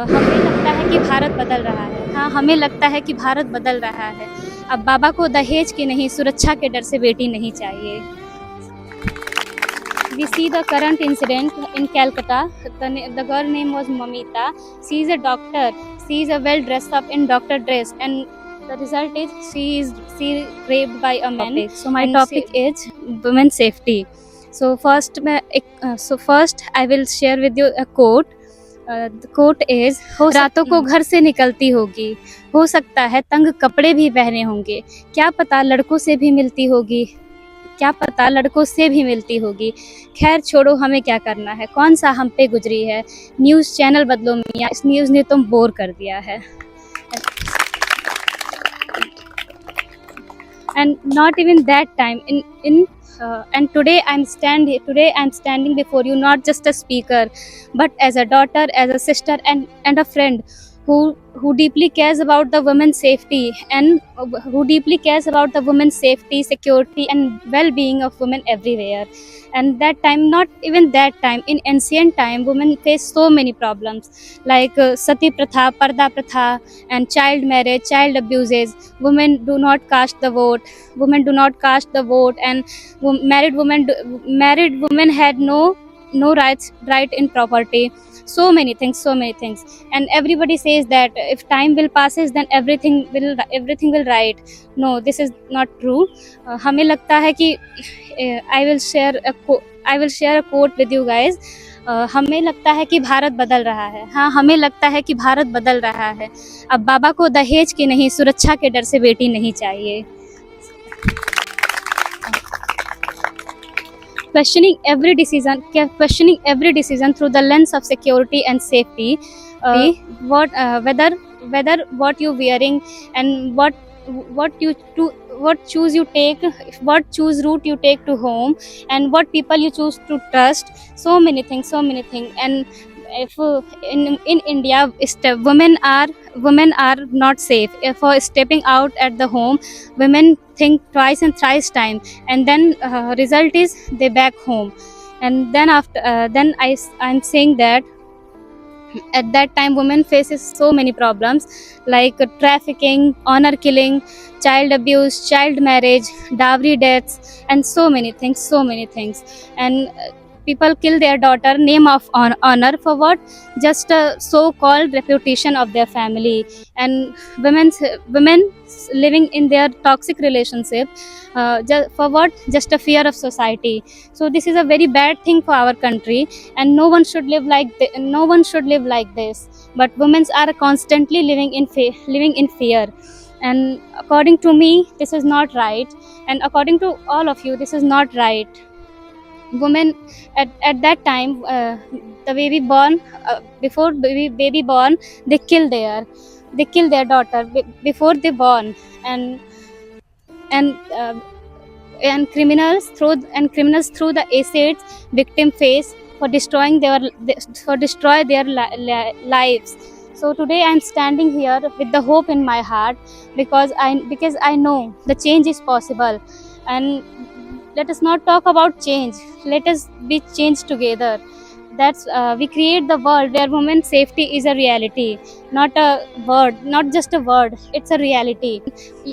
हमें लगता है कि भारत बदल रहा है। हाँ, हमें लगता है कि भारत बदल रहा है। अब बाबा को दहेज की नहीं, सुरक्षा के डर से बेटी नहीं चाहिए। We see the current incident in Calcutta. The girl name was Mamita. She is a doctor. She is well dressed up in doctor dress, and the result is she raped by a man. So my topic is women safety. So first I will share with you a quote. The quote is, रातों को घर से निकलती होगी, हो सकता है तंग कपड़े भी पहने होंगे, क्या पता लड़कों से भी मिलती होगी, क्या पता लड़कों से भी मिलती होगी। खैर छोड़ो, हमें क्या करना है, कौन सा हम पे गुजरी है। न्यूज़ चैनल बदलो मियाँ, इस न्यूज़ ने तुम बोर कर दिया है। And not even that time and today I'm standing before you not just a speaker, but as a daughter, as a sister, and a friend who deeply cares about the women's safety, and who deeply cares about the women's safety, security, and well-being of women everywhere. And that time, not even that time, in ancient time, women faced so many problems like sati pratha, parda pratha, and child marriage, child abuses. Women do not cast the vote. And married women had no right in property. So many things. And everybody says that if time will passes, then everything will right. No, this is not true. हमें लगता है कि I will share a quote with you guys. हमें लगता है कि भारत बदल रहा है। हाँ, हमें लगता है कि भारत बदल रहा है। अब बाबा को दहेज की नहीं, सुरक्षा के डर से बेटी नहीं चाहिए। Questioning every decision through the lens of security and safety. Whether what you wearing, and what choose you take, what choose route you take to home, and what people you choose to trust. So many things. And if in India, women are not safe. For stepping out at the home, women think twice and thrice time, and then result is they back home. And then I'm saying that at that time women faces so many problems like trafficking, honor killing, child abuse, child marriage, dowry deaths, and so many things. And people kill their daughter name of honor for what? Just a so called reputation of their family. And women living in their toxic relationship, for what? Just a fear of society. So this is a very bad thing for our country, and no one should live like this. But women are constantly living in fear. And according to me, this is not right, and according to all of you, this is not right. Women at that time, the baby born, before baby born, they kill their daughter before they born. And and uh, and criminals throw the acids victim face for destroy their lives. So today I'm standing here with the hope in my heart, because I know the change is possible. And let us not talk about change, let us be changed together. That's We create the world where women's safety is a reality, not a word, not just a word, it's a reality.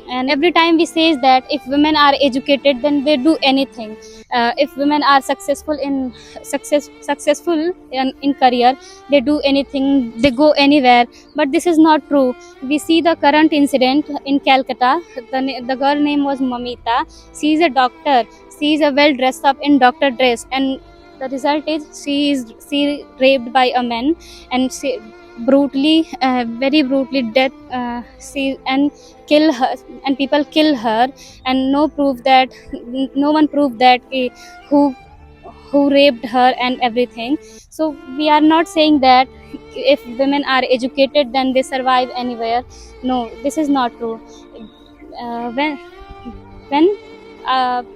And every time we say that if women are educated, then they do anything. If women are successful in career, they do anything, they go anywhere. But this is not true. We see the current incident in Calcutta. The girl name was Mamita. She is a doctor. She is well dressed up in doctor dress, and the result is she raped by a man, and she very brutally death. She and kill her, and people kill her, and no one proved that who raped her and everything. So we are not saying that if women are educated, then they survive anywhere. No, this is not true. When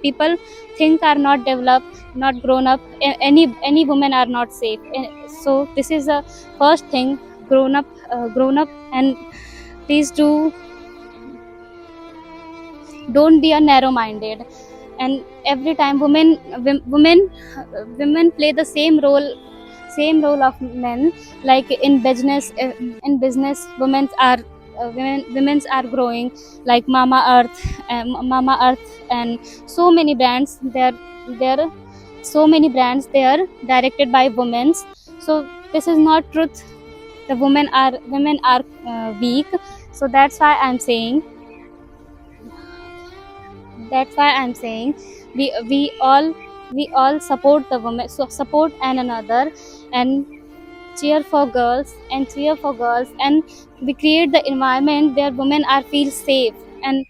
people think are not developed, not grown up, any women are not safe. So this is the first thing. Grown up, and please don't be a narrow minded. And every time women play the same role same role of men. Like in business women's are growing, like Mama Earth, and so many brands. There so many brands they are directed by women. So this is not truth. The women are weak. So that's why I'm saying we all support the women, so support one another, and cheer for girls, and we create the environment where women are feel safe, and